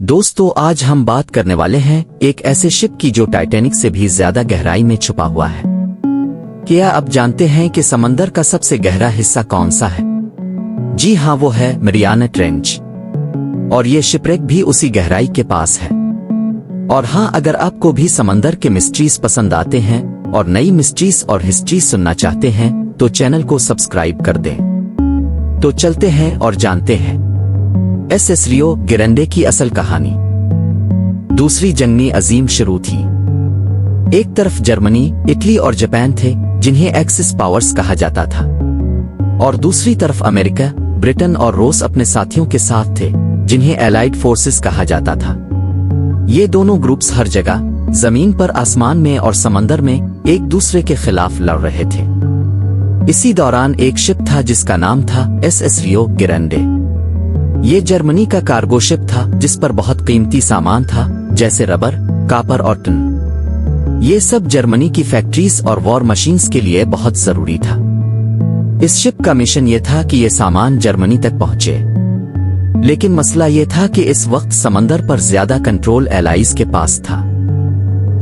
दोस्तों आज हम बात करने वाले हैं एक ऐसे शिप की जो टाइटैनिक से भी ज्यादा गहराई में छुपा हुआ है। क्या आप जानते हैं कि समंदर का सबसे गहरा हिस्सा कौन सा है? जी हाँ, वो है मैरियाना ट्रेंच। और ये शिपरेक भी उसी गहराई के पास है। और हाँ, अगर आपको भी समंदर के मिस्ट्रीज पसंद आते हैं और नई मिस्ट्रीज और हिस्ट्री सुनना चाहते हैं तो चैनल को सब्सक्राइब कर दें। तो चलते हैं और जानते हैं एसएस रियो ग्रैंडे की असल कहानी। दूसरी जंग में अजीम शुरू थी। एक तरफ जर्मनी, इटली और जापान थे जिन्हें एक्सिस पावर्स कहा जाता था, और दूसरी तरफ अमेरिका, ब्रिटेन और रूस अपने साथियों के साथ थे जिन्हें एलाइड फोर्सेस कहा जाता था। ये दोनों ग्रुप्स हर जगह, जमीन पर, आसमान में और समंदर में एक दूसरे के खिलाफ लड़ रहे थे। इसी दौरान एक शिप था जिसका नाम था एसएस रियो ग्रैंडे। ये जर्मनी का कार्गो शिप था जिस पर बहुत कीमती सामान था, जैसे रबर, कापर और टिन। ये सब जर्मनी की फैक्ट्रीज और वॉर मशीन्स के लिए बहुत जरूरी था। इस शिप का मिशन ये था कि ये सामान जर्मनी तक पहुंचे। लेकिन मसला ये था कि इस वक्त समंदर पर ज्यादा कंट्रोल एलाइज के पास था।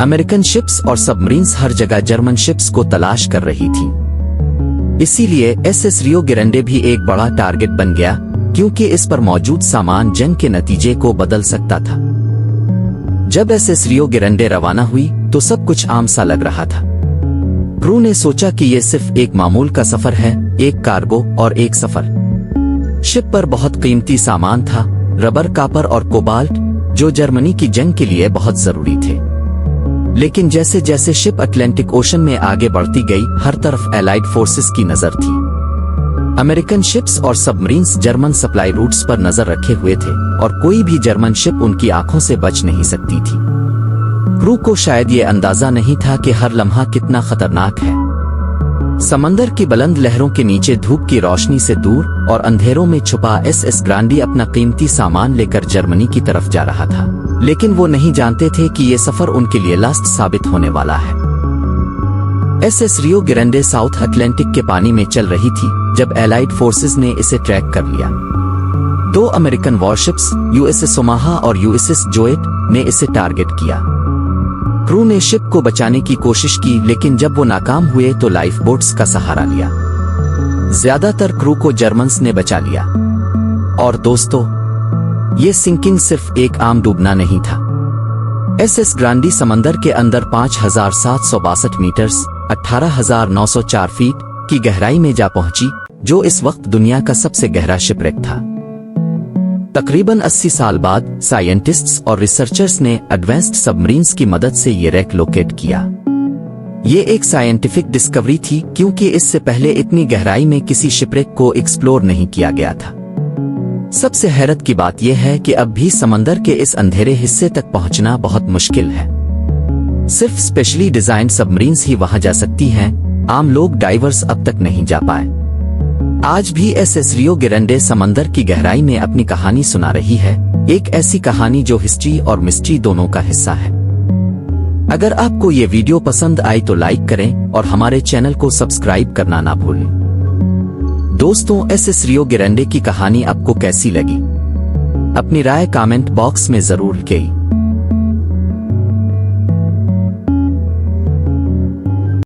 अमेरिकन शिप्स और सबमरीन्स हर जगह जर्मन शिप्स को तलाश कर रही थी। इसीलिए एसएस रियो ग्रैंडे भी एक बड़ा टारगेट बन गया, क्योंकि इस पर मौजूद सामान जंग के नतीजे को बदल सकता था। जब एसएस रियो ग्रैंडे रवाना हुई तो सब कुछ आम सा लग रहा था। क्रू ने सोचा कि यह सिर्फ एक मामूल का सफर है, एक कार्गो और एक सफर। शिप पर बहुत कीमती सामान था, रबर, कापर और कोबाल्ट, जो जर्मनी की जंग के लिए बहुत जरूरी थे। लेकिन जैसे जैसे शिप अटलांटिक ओशन में आगे बढ़ती गई, हर तरफ एलाइड फोर्सेस की नजर थी। अमेरिकन शिप्स और सबमरीन्स जर्मन सप्लाई रूट्स पर नजर रखे हुए थे और कोई भी जर्मन शिप उनकी आंखों से बच नहीं सकती थी। क्रू को शायद ये अंदाजा नहीं था कि हर लम्हा कितना खतरनाक है। समंदर की बुलंद लहरों के नीचे धूप की रोशनी से दूर और अंधेरों में छुपा एसएस ग्रांडी अपना कीमती सामान लेकर जर्मनी की तरफ जा रहा था। लेकिन वो नहीं जानते थे कि ये सफर उनके लिए लास्ट साबित होने वाला है। एसएस रियो ग्रैंडे साउथ अटलांटिक के पानी में चल रही थी जब एलाइड फोर्सेस ने इसे ट्रैक कर लिया। दो अमेरिकन वॉरशिप्स, यूएसएस ओमाहा और यूएसएस जोएट, ने इसे टारगेट किया। क्रू ने शिप को बचाने की कोशिश की, लेकिन जब वो नाकाम हुए तो लाइफ बोट्स का सहारा लिया। ज्यादातर क्रू को जर्मन्स ने बचा लिया। और दोस्तों, ये सिंकिंग सिर्फ एक आम डूबना नहीं था। एसएस ग्रांडी समंदर के अंदर 5762 मीटर्स 18,904 फीट की गहराई में जा पहुंची, जो इस वक्त दुनिया का सबसे गहरा शिपरेक था। तकरीबन 80 साल बाद साइंटिस्ट्स और रिसर्चर्स ने एडवांस्ड सबमरीन्स की मदद से ये रैक लोकेट किया। ये एक साइंटिफिक डिस्कवरी थी, क्योंकि इससे पहले इतनी गहराई में किसी शिपरेक को एक्सप्लोर नहीं किया गया था। सबसे हैरत की बात यह है कि अब भी समंदर के इस अंधेरे हिस्से तक पहुंचना बहुत मुश्किल है। सिर्फ स्पेशली डिजाइन सबमरीन्स ही वहां जा सकती हैं। आम लोग, डाइवर्स, अब तक नहीं जा पाए। आज भी एसएस रियो ग्रैंडे समंदर की गहराई में अपनी कहानी सुना रही है, एक ऐसी कहानी जो हिस्ट्री और मिस्ट्री दोनों का हिस्सा है। अगर आपको ये वीडियो पसंद आई तो लाइक करें और हमारे चैनल को सब्सक्राइब करना ना भूलें। दोस्तों, एसएस रियो ग्रैंडे की कहानी आपको कैसी लगी? अपनी राय कमेंट बॉक्स में जरूर लिखें।